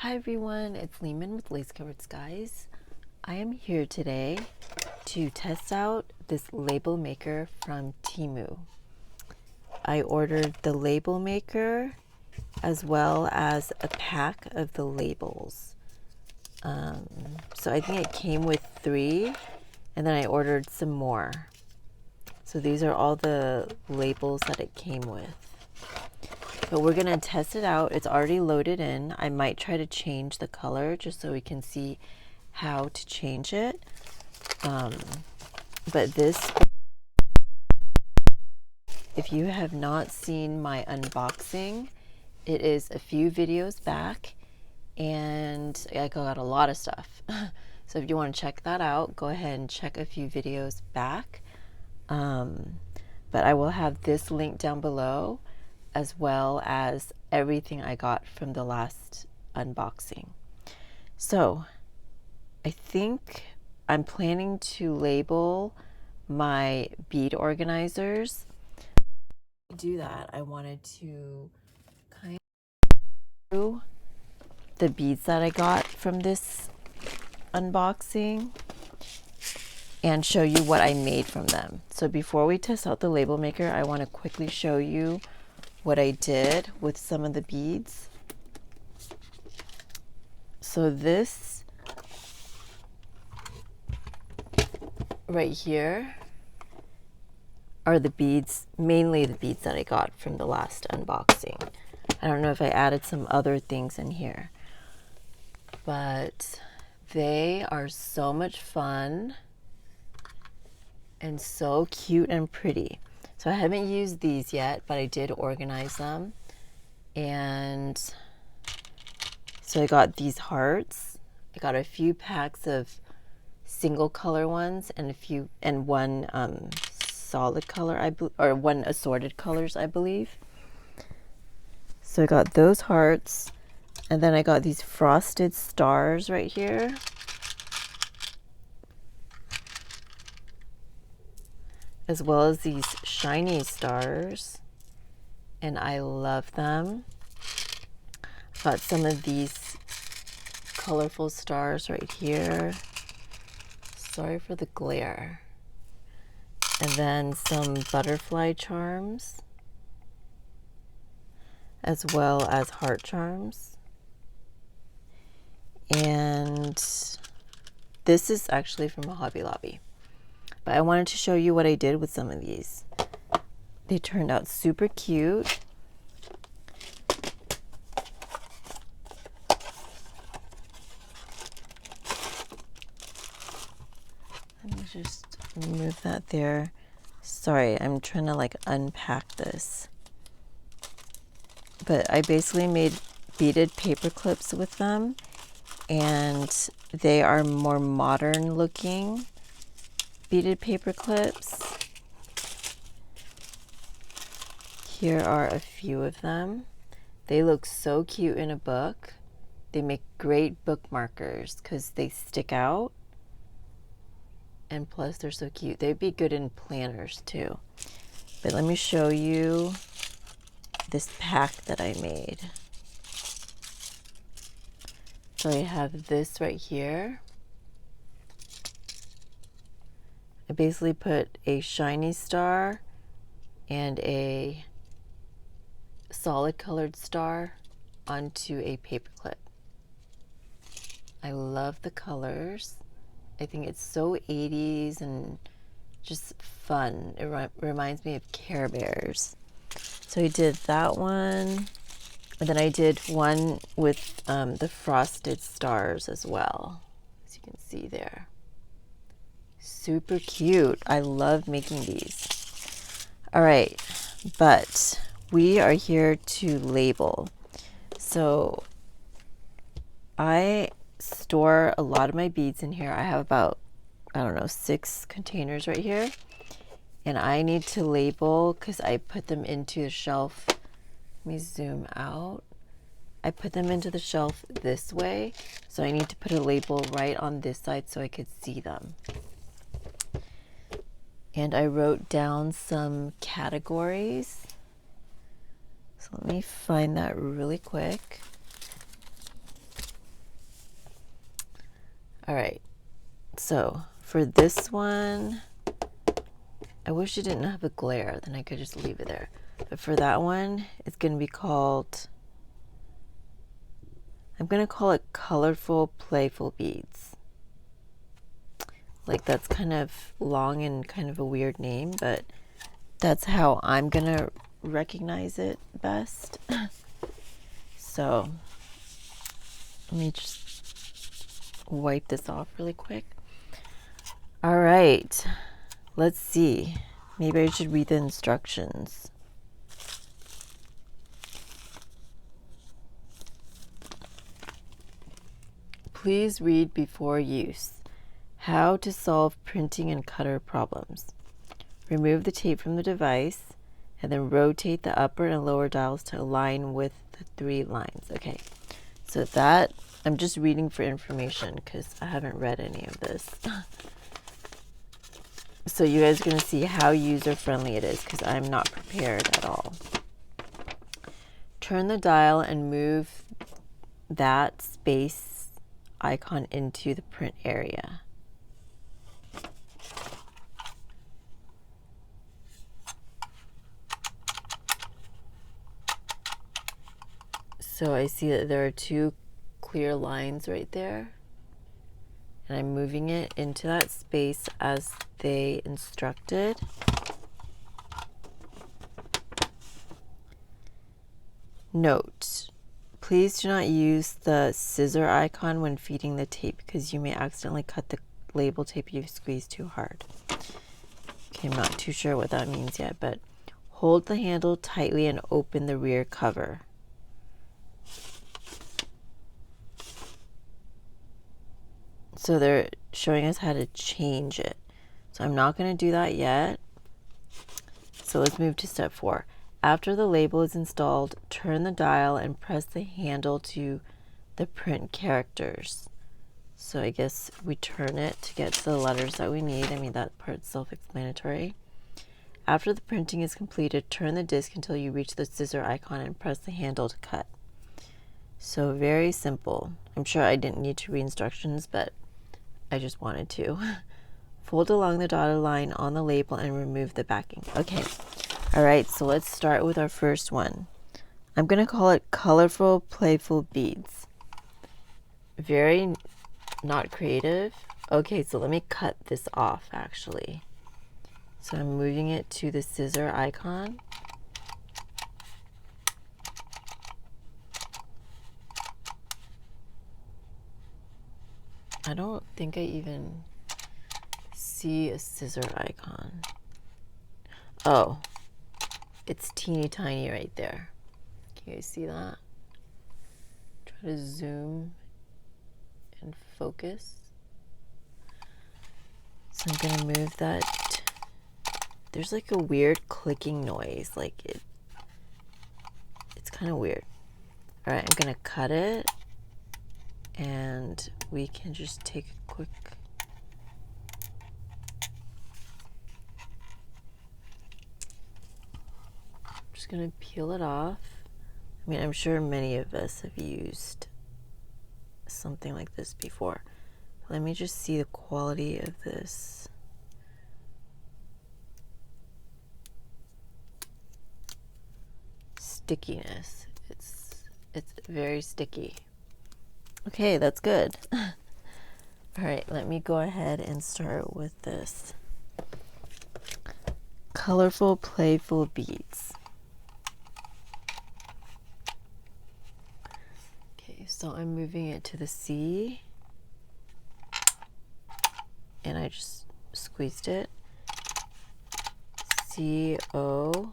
Hi everyone, it's Lehman with Lace Covered Skies. I am here today to test out this label maker from Temu. I ordered the label maker as well as a pack of the labels. So I think it came with 3 and then I ordered some more. So these are all the labels that it came with. But we're gonna test it out. It's already loaded in. I might try to change the color just so we can see how to change it. But this, if you have not seen my unboxing, it is a few videos back and I got a lot of stuff. So if you want to check that out, go ahead and check a few videos back. But I will have this link down below, as well as everything I got from the last unboxing. So I think I'm planning to label my bead organizers. To do that, I wanted to kind of do the beads that I got from this unboxing and show you what I made from them. So before we test out the label maker, I want to quickly show you what I did with some of the beads. So this right here are the beads, mainly the beads that I got from the last unboxing. I don't know if I added some other things in here, but they are so much fun and so cute and pretty. So I haven't used these yet, but I did organize them. And so I got these hearts. I got a few packs of single color ones and one solid color, or one assorted colors, I believe. So I got those hearts, and then I got these frosted stars right here. As well as these shiny stars, and I love them. Got some of these colorful stars right here. Sorry for the glare. And then some butterfly charms, as well as heart charms. And this is actually from a Hobby Lobby. But I wanted to show you what I did with some of these. They turned out super cute. Let me just remove that there. Sorry, I'm trying to like unpack this. But I basically made beaded paper clips with them, and they are more modern looking beaded paper clips. Here are a few of them. They look so cute in a book. They make great bookmarkers because they stick out, and plus they're so cute. They'd be good in planners too. But let me show you this pack that I made. So I have this right here. I basically put a shiny star and a solid colored star onto a paper clip. I love the colors. I think it's so 80s and just fun. It reminds me of Care Bears. So I did that one, and then I did one with the frosted stars as well, as you can see there. Super cute. I love making these. All right, but we are here to label. So I store a lot of my beads in here. I have about, I don't know, 6 containers right here. And I need to label because I put them into the shelf. Let me zoom out. I put them into the shelf this way. So I need to put a label right on this side so I could see them. And I wrote down some categories. So let me find that really quick. All right, so for this one, I wish it didn't have a glare, then I could just leave it there. But for that one, it's going to be called, I'm going to call it Colorful Playful Beads. Like, that's kind of long and kind of a weird name, but that's how I'm going to recognize it best. So let me just wipe this off really quick. All right, let's see. Maybe I should read the instructions. Please read before use. How to solve printing and cutter problems. Remove the tape from the device and then rotate the upper and lower dials to align with the 3 lines. Okay, so that, I'm just reading for information because I haven't read any of this. So you guys are going to see how user-friendly it is because I'm not prepared at all. Turn the dial and move that space icon into the print area. So I see that there are 2 clear lines right there, and I'm moving it into that space as they instructed. Note, please do not use the scissor icon when feeding the tape because you may accidentally cut the label tape if you squeeze too hard. Okay, I'm not too sure what that means yet, but hold the handle tightly and open the rear cover. So they're showing us how to change it. So I'm not going to do that yet. So let's move to step 4. After the label is installed, turn the dial and press the handle to the print characters. So I guess we turn it to get to the letters that we need. I mean, that part's self-explanatory. After the printing is completed, turn the disc until you reach the scissor icon and press the handle to cut. So very simple. I'm sure I didn't need to read instructions, but I just wanted to. Fold along the dotted line on the label and remove the backing. Okay, all right, so let's start with our first one. I'm going to call it Colorful Playful Beads. Very not creative. Okay, so let me cut this off actually. So I'm moving it to the scissor icon. I don't think I even see a scissor icon. Oh, it's teeny tiny right there. Can you guys see that? Try to zoom and focus. So I'm gonna move that. There's like a weird clicking noise, like it's kind of weird. All right, I'm gonna cut it and we can just take a quick just gonna peel it off. I mean, I'm sure many of us have used something like this before. Let me just see the quality of this. Stickiness. It's very sticky. Okay, that's good. All right, let me go ahead and start with this. Colorful Playful Beads. Okay, so I'm moving it to the C, and I just squeezed it. C-O-L-O-R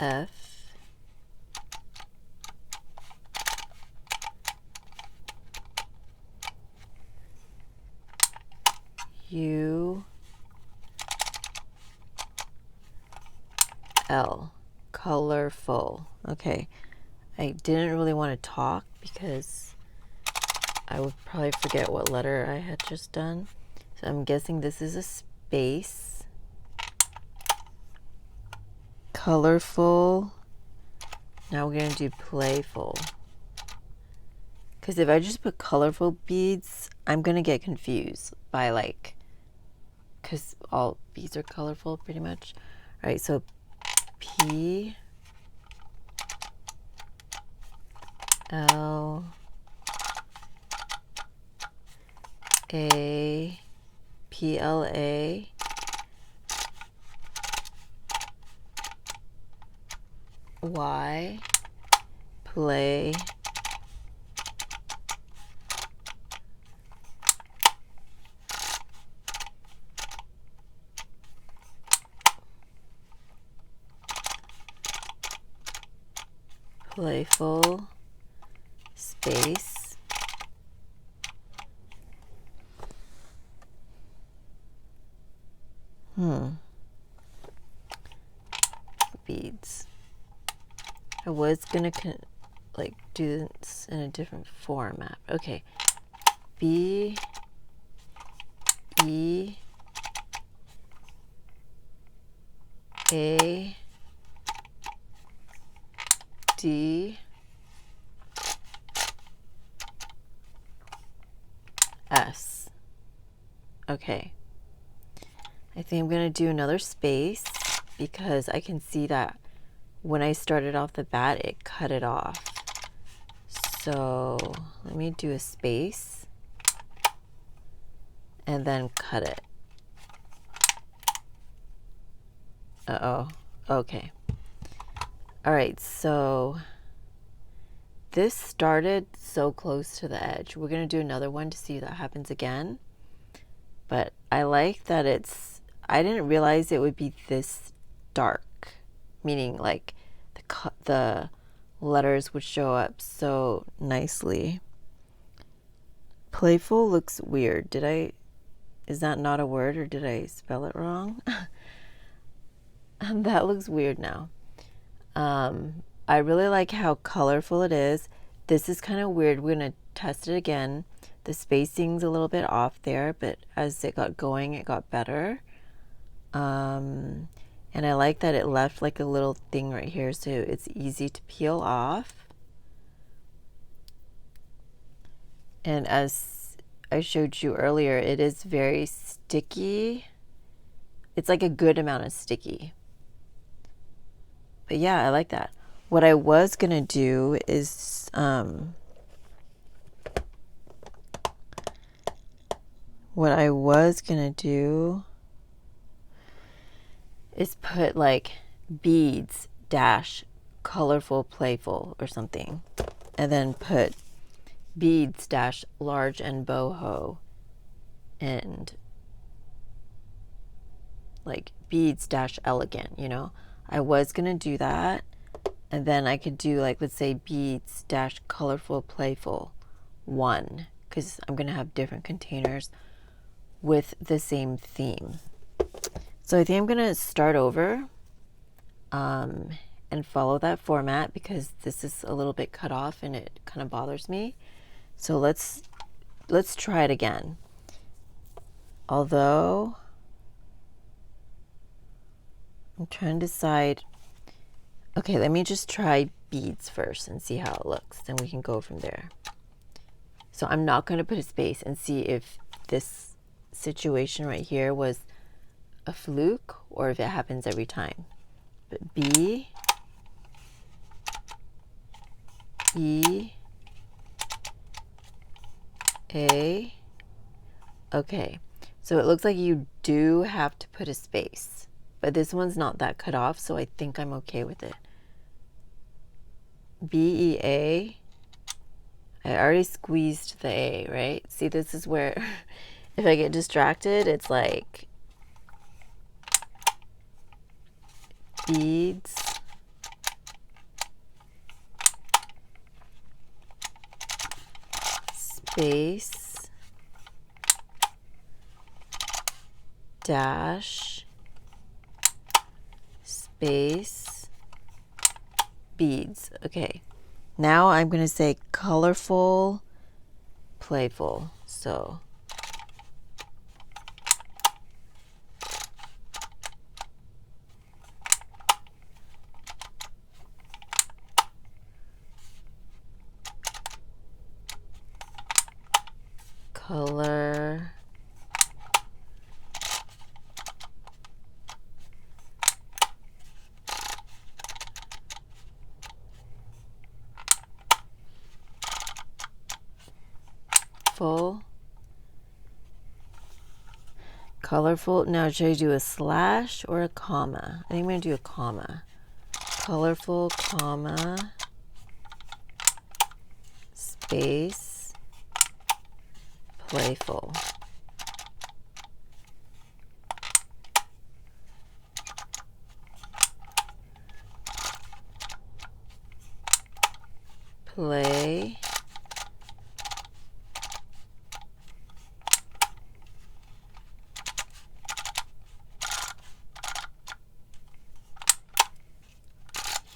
F U L, colorful. Okay, I didn't really want to talk because I would probably forget what letter I had just done. So I'm guessing this is a space. Colorful. Now we're going to do playful. Because if I just put colorful beads, I'm going to get confused by like, because all beads are colorful pretty much. All right, so P L A P L A Y play playful space beads. I was gonna like do this in a different format. Okay, B E A D S. Okay, I think I'm gonna do another space because I can see that when I started off the bat it cut it off. So let me do a space and then cut it. Uh-oh. Okay. All right, so this started so close to the edge. We're going to do another one to see if that happens again. But I like that I didn't realize it would be this dark, meaning like the letters would show up so nicely. Playful looks weird. Is that not a word or did I spell it wrong? That looks weird now. I really like how colorful it is. This is kind of weird. We're going to test it again. The spacing's a little bit off there, but as it got going, it got better. And I like that it left like a little thing right here, so it's easy to peel off. And as I showed you earlier, it is very sticky. It's like a good amount of sticky. But yeah, I like that. What I was going to do is put like beads dash colorful playful or something, and then put beads dash large and boho, and like beads dash elegant, you know. I was gonna do that, and then I could do like, let's say beads dash colorful playful 1, because I'm gonna have different containers with the same theme. So I think I'm gonna start over and follow that format because this is a little bit cut off and it kind of bothers me. So let's try it again. Although I'm trying to decide. Okay, let me just try beads first and see how it looks. Then we can go from there. So I'm not going to put a space and see if this situation right here was a fluke or if it happens every time. But B, E, A. Okay, so it looks like you do have to put a space, but this one's not that cut off, so I think I'm okay with it. B, E, A. I already squeezed the A, right? See, this is where if I get distracted, it's like beads, space, dash, space, beads. Okay, now I'm going to say colorful, playful. So color, full, colorful. Now should I do a slash or a comma? I think I'm going to do a comma. Colorful, comma, space, playful. Play,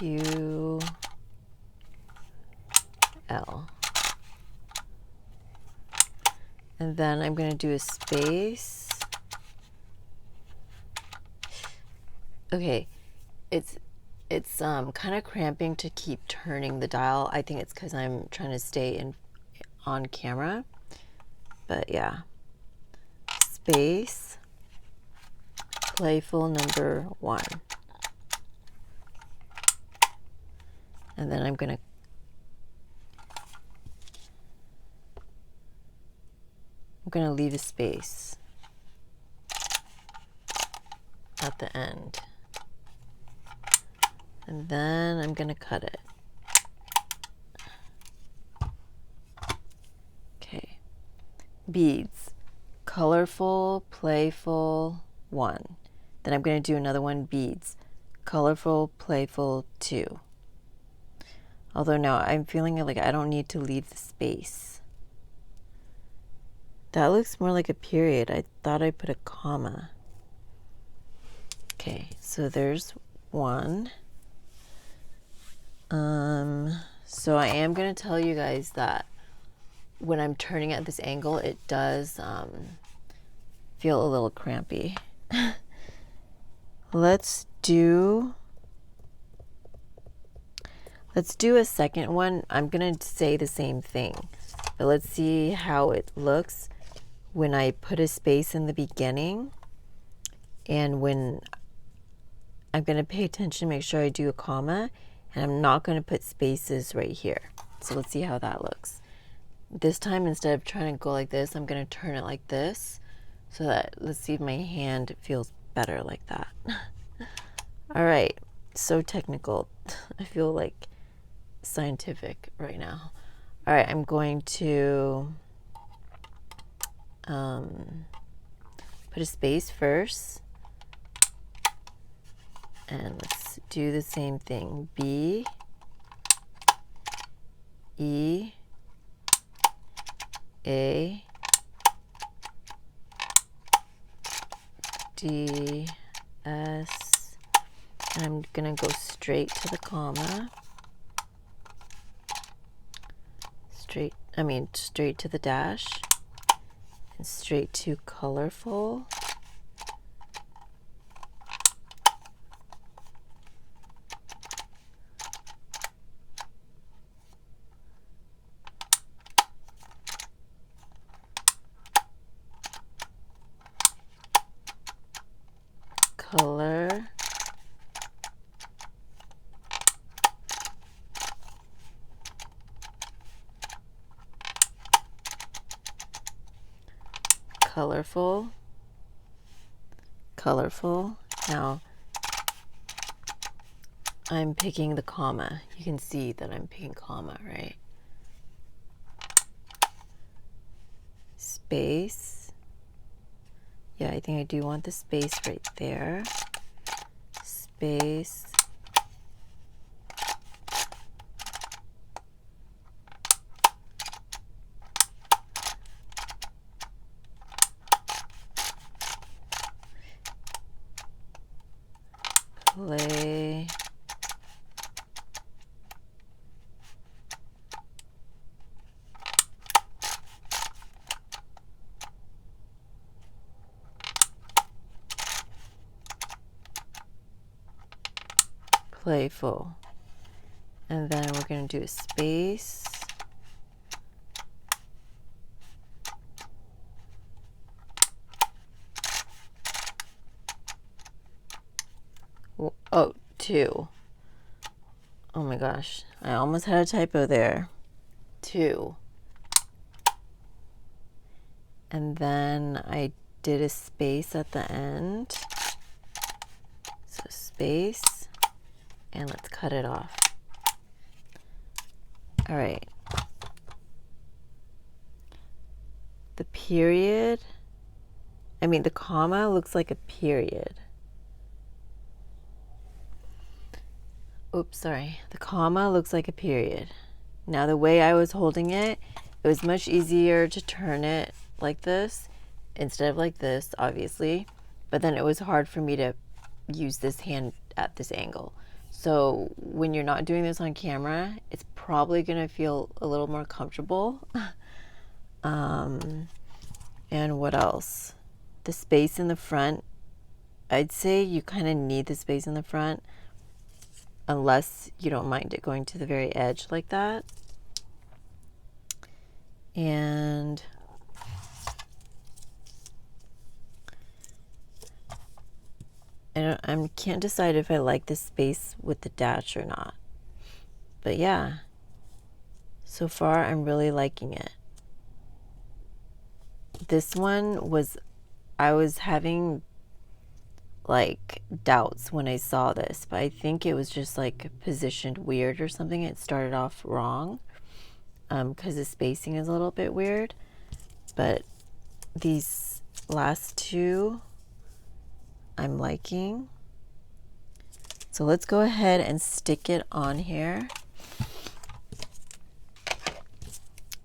U, L. And then I'm going to do a space. Okay, it's kind of cramping to keep turning the dial. I think it's because I'm trying to stay on camera. But yeah, space, playful number 1. And then I'm going to leave a space at the end. And then I'm going to cut it. Okay. Beads. Colorful, playful, 1. Then I'm going to do another one, beads. Colorful, playful, 2. Although now I'm feeling like I don't need to leave the space. That looks more like a period. I thought I put a comma. Okay, so there's 1. So I am going to tell you guys that when I'm turning at this angle, it does feel a little crampy. Let's do a second one. I'm going to say the same thing, but let's see how it looks when I put a space in the beginning and when I'm going to pay attention, make sure I do a comma, and I'm not going to put spaces right here. So let's see how that looks. This time, instead of trying to go like this, I'm going to turn it like this so that, let's see if my hand feels better like that. All right, so technical. I feel like scientific right now. All right, I'm going to put a space first. And let's do the same thing. B, E, A, D, S. And I'm going to go straight to the comma. Straight to the dash. And straight to colorful. Color, colorful, colorful. Now I'm picking the comma. You can see that I'm picking comma, right? Space. Yeah, I think I do want the space right there. Space. Play. playful. And then we're going to do a space. Oh, 2. Oh my gosh, I almost had a typo there. 2. And then I did a space at the end. So space, and let's cut it off. All right. The period, the comma looks like a period. Oops, sorry. The comma looks like a period. Now the way I was holding it, it was much easier to turn it like this instead of like this, obviously. But then it was hard for me to use this hand at this angle. So when you're not doing this on camera, it's probably going to feel a little more comfortable. And what else? The space in the front. I'd say you kind of need the space in the front unless you don't mind it going to the very edge like that. And I can't decide if I like the space with the dash or not. But yeah, so far I'm really liking it. This one was, I was having like doubts when I saw this, but I think it was just like positioned weird or something. It started off wrong because the spacing is a little bit weird. But these last 2 I'm liking. So let's go ahead and stick it on here.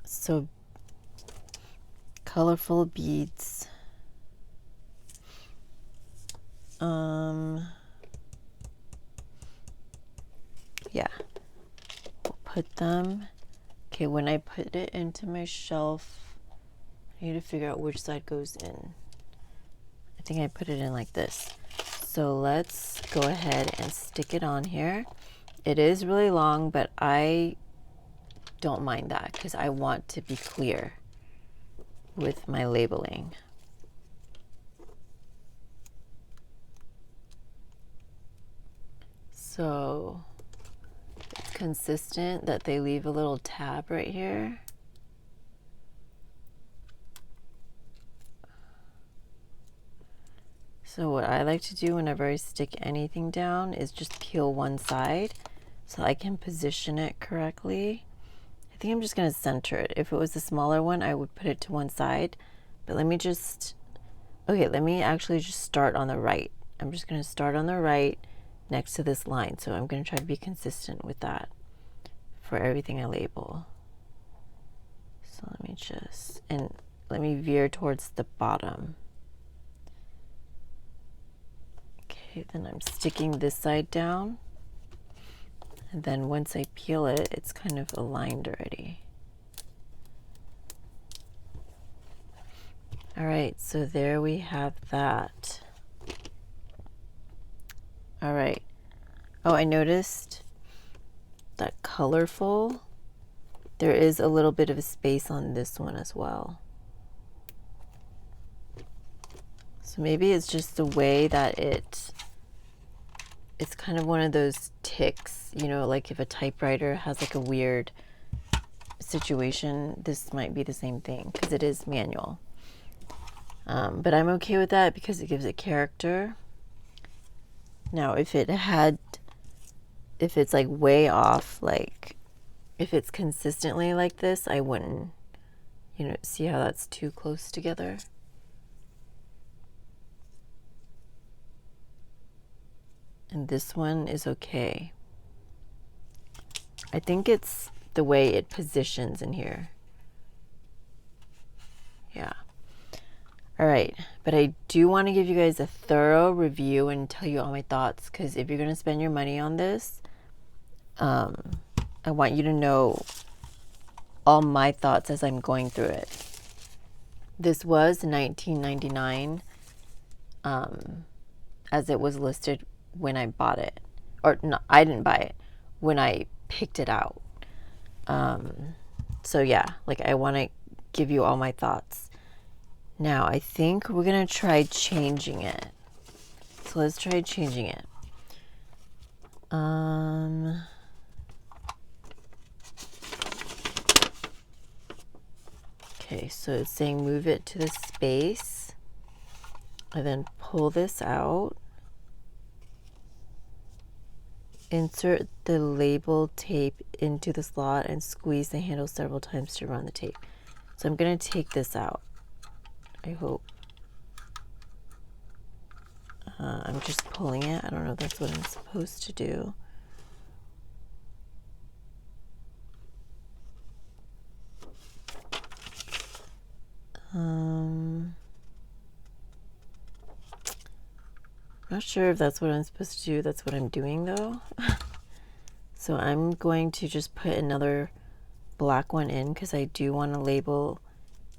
So colorful beads. Yeah, we'll put them. Okay, when I put it into my shelf, I need to figure out which side goes in. I think I put it in like this. So let's go ahead and stick it on here. It is really long, but I don't mind that because I want to be clear with my labeling. So it's consistent that they leave a little tab right here. So what I like to do whenever I stick anything down is just peel one side so I can position it correctly. I think I'm just going to center it. If it was a smaller one, I would put it to one side. But let me actually just start on the right. I'm just going to start on the right next to this line. So I'm going to try to be consistent with that for everything I label. So let me veer towards the bottom. Okay, then I'm sticking this side down. And then once I peel it, it's kind of aligned already. All right, so there we have that. All right. Oh, I noticed that colorful, there is a little bit of a space on this one as well. So maybe it's just the way that it's kind of one of those ticks, you know, like if a typewriter has like a weird situation, this might be the same thing because it is manual. But I'm okay with that because it gives it character. Now, if it's like way off, like if it's consistently like this, I wouldn't, you know, see how that's too close together. And this one is okay. I think it's the way it positions in here. Yeah. All right, but I do want to give you guys a thorough review and tell you all my thoughts, because if you're going to spend your money on this, I want you to know all my thoughts as I'm going through it. This was $19.99 as it was listed when I bought it. or no, I didn't buy it when I picked it out. So yeah, like I want to give you all my thoughts. Now I think we're gonna try changing it. So let's try changing it. Okay, so it's saying move it to the space, and then pull this out. Insert the label tape into the slot and squeeze the handle several times to run the tape. So I'm going to take this out, I hope. I'm just pulling it. I don't know if that's what I'm supposed to do. Not sure if that's what I'm supposed to do. That's what I'm doing though. So I'm going to just put another black one in because I do want to label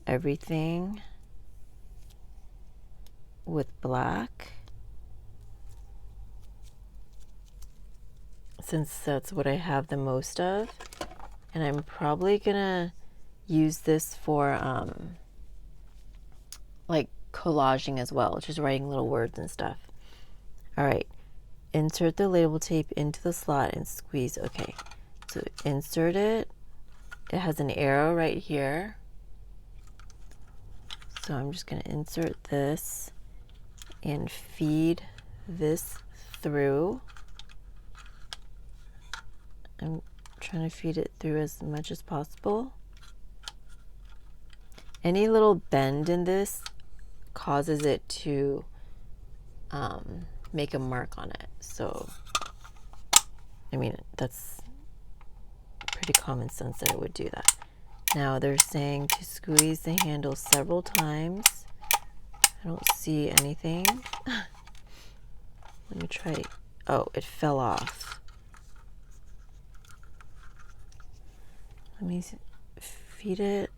everything with black, since that's what I have the most of. And I'm probably gonna use this for like collaging as well, just writing little words and stuff. All right, insert the label tape into the slot and squeeze. Okay, so insert it. It has an arrow right here. So I'm just gonna insert this and feed this through. I'm trying to feed it through as much as possible. Any little bend in this causes it to make a mark on it. So, I mean, that's pretty common sense that it would do that. Now they're saying to squeeze the handle several times. I don't see anything. Let me try. Oh, it fell off. Let me feed it.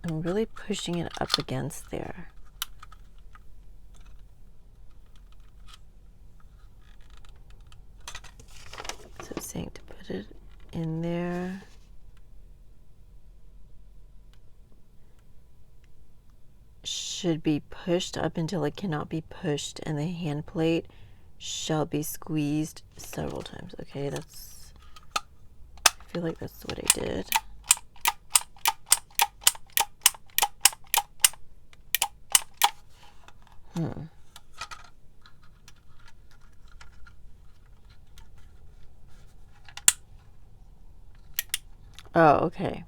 I'm really pushing it up against there. So it's saying to put it in there. Should be pushed up until it cannot be pushed, and the hand plate shall be squeezed several times. Okay, that's, I feel like that's what I did. Oh, okay.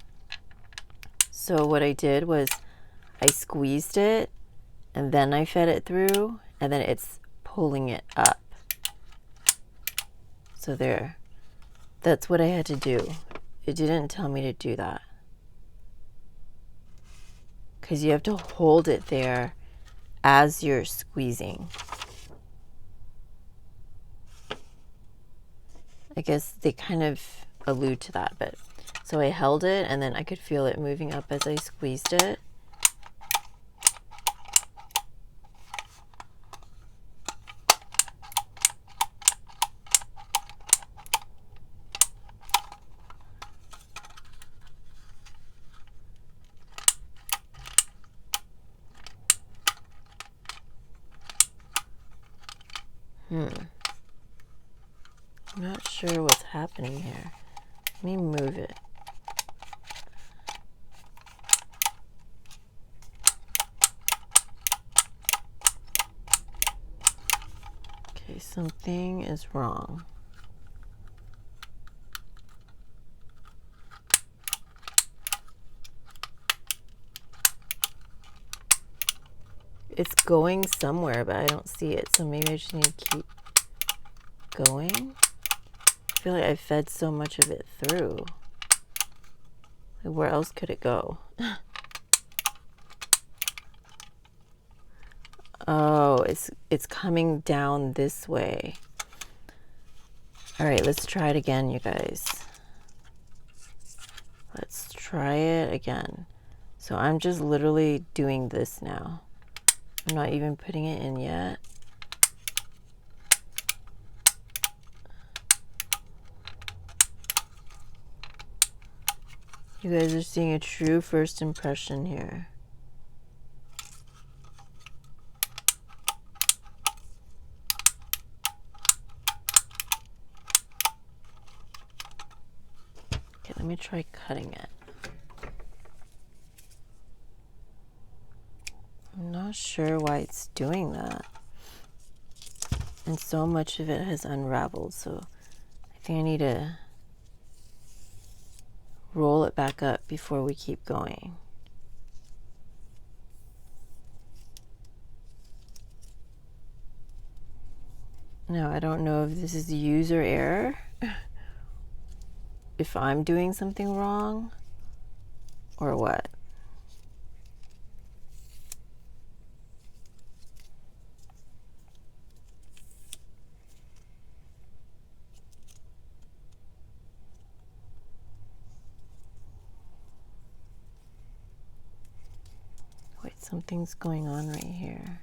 So what I did was I squeezed it and then I fed it through, and then it's pulling it up. So there. That's what I had to do. It didn't tell me to do that, because you have to hold it there as you're squeezing. I guess they kind of allude to that, but so I held it and then I could feel it moving up as I squeezed it. I'm not sure what's happening here. Let me move it. Okay, something is wrong. It's going somewhere, but I don't see it. So maybe I just need to keep going. I feel like I fed so much of it through. Like, where else could it go? Oh, it's coming down this way. All right, let's try it again, you guys. Let's try it again. So I'm just literally doing this now. I'm not even putting it in yet. You guys are seeing a true first impression here. Okay, let me try cutting it. I'm not sure why it's doing that. And so much of it has unraveled, so I think I need to roll it back up before we keep going. Now, I don't know if this is user error, if I'm doing something wrong, or what. Wait, something's going on right here.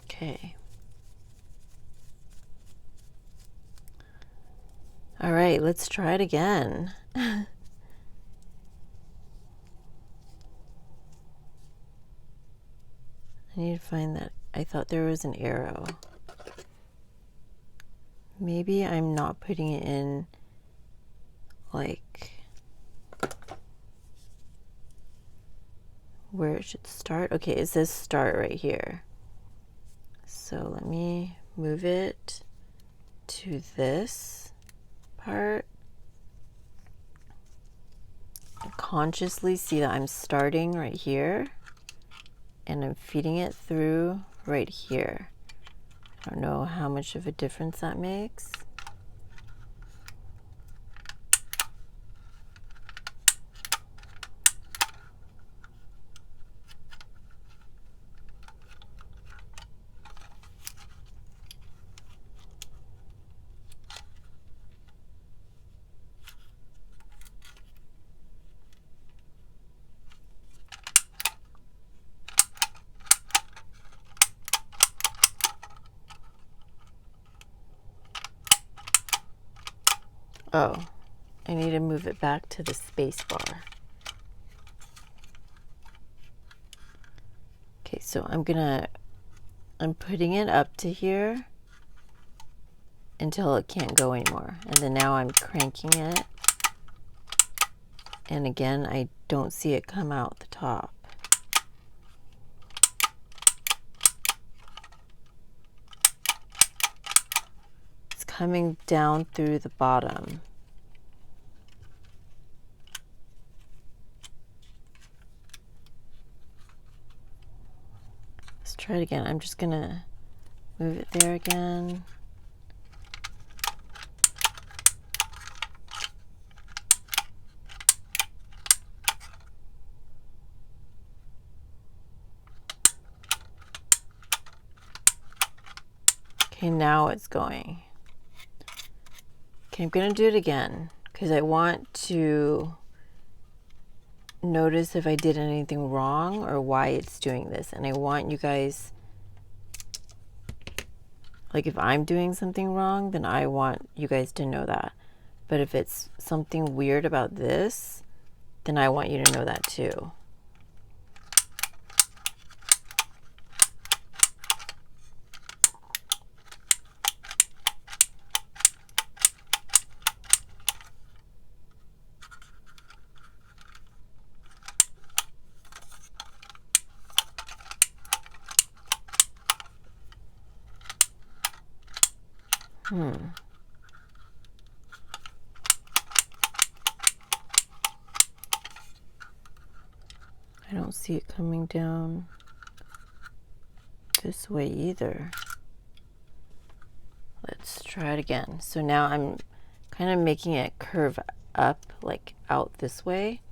Okay. All right, let's try it again. I need to find that. I thought there was an arrow. Maybe I'm not putting it in like where it should start. Okay, it says start right here. So let me move it to this part. I consciously see that I'm starting right here and I'm feeding it through right here. I don't know how much of a difference that makes. Oh, I need to move it back to the space bar. Okay, so I'm putting it up to here until it can't go anymore. And then now I'm cranking it. And again, I don't see it come out the top. It's coming down through the bottom. Let's try it again. I'm just gonna move it there again. Okay, now it's going. Okay, I'm gonna do it again because I want to notice if I did anything wrong or why it's doing this. And I want you guys, like if I'm doing something wrong, then I want you guys to know that. But if it's something weird about this, then I want you to know that too. I don't see it coming down this way either. Let's try it again. So now I'm kind of making it curve up, like out this way.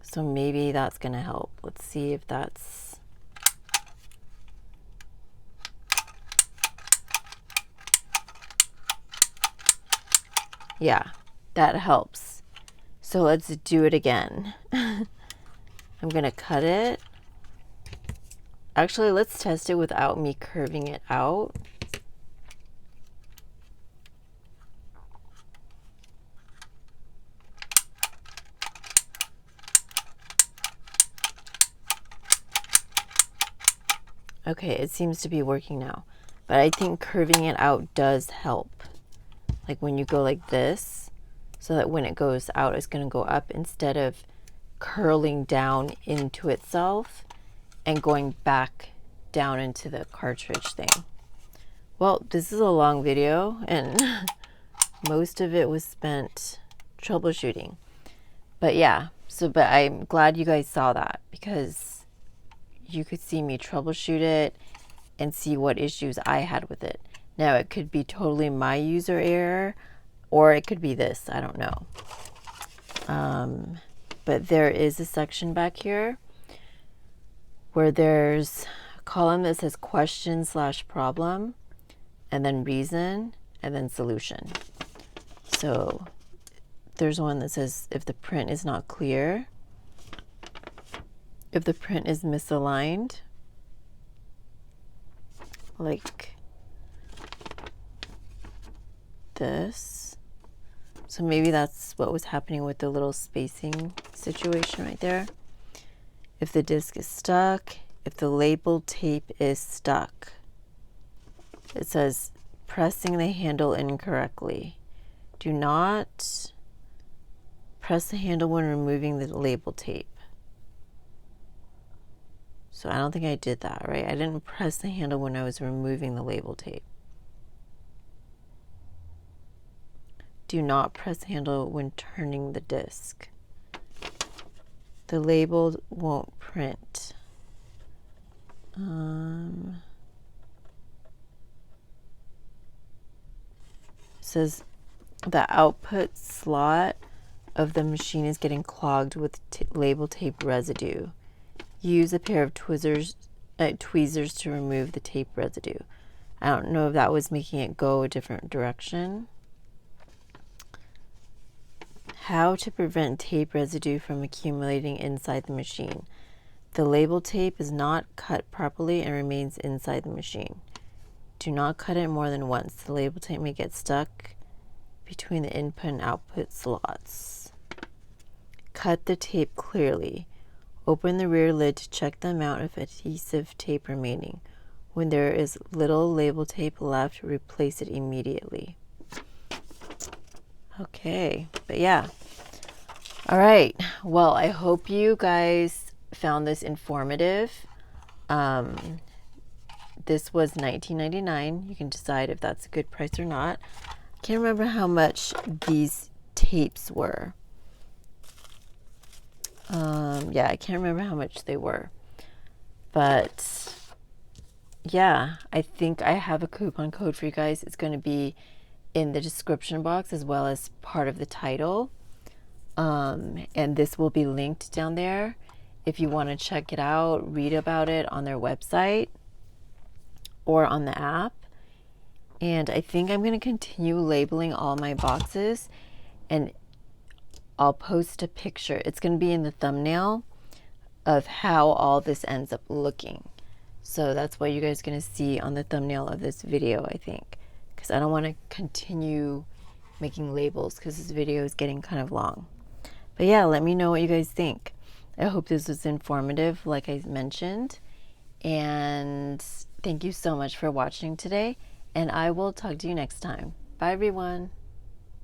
So maybe that's gonna help. Let's see if that's... Yeah, that helps. So let's do it again. I'm gonna cut it. Actually, let's test it without me curving it out. Okay, it seems to be working now, but I think curving it out does help. Like when you go like this, so that when it goes out, it's gonna go up instead of curling down into itself and going back down into the cartridge thing. Well, this is a long video and most of it was spent troubleshooting. But yeah, but I'm glad you guys saw that because you could see me troubleshoot it and see what issues I had with it. Now it could be totally my user error or it could be this, I don't know. But there is a section back here where there's a column that says question/problem and then reason and then solution. So there's one that says if the print is not clear, if the print is misaligned, like this. So maybe that's what was happening with the little spacing situation right there. If the disc is stuck, if the label tape is stuck. It says pressing the handle incorrectly. Do not press the handle when removing the label tape. So I don't think I did that, right? I didn't press the handle when I was removing the label tape. Do not press the handle when turning the disc. The label won't print. It says the output slot of the machine is getting clogged with label tape residue. Use a pair of tweezers to remove the tape residue. I don't know if that was making it go a different direction. How to prevent tape residue from accumulating inside the machine. The label tape is not cut properly and remains inside the machine. Do not cut it more than once. The label tape may get stuck between the input and output slots. Cut the tape clearly. Open the rear lid to check the amount of adhesive tape remaining. When there is little label tape left, replace it immediately. Okay, but yeah. All right, well, I hope you guys found this informative. This was $19.99. You can decide if that's a good price or not. I can't remember how much these tapes were. Yeah, I can't remember how much they were. But yeah, I think I have a coupon code for you guys. It's going to be in the description box as well as part of the title. And this will be linked down there if you want to check it out, read about it on their website or on the app. And I think I'm going to continue labeling all my boxes, and I'll post a picture. It's going to be in the thumbnail of how all this ends up looking. So that's what you guys are going to see on the thumbnail of this video, I think, because I don't want to continue making labels because this video is getting kind of long. But yeah, let me know what you guys think. I hope this was informative, like I mentioned. And thank you so much for watching today. And I will talk to you next time. Bye, everyone.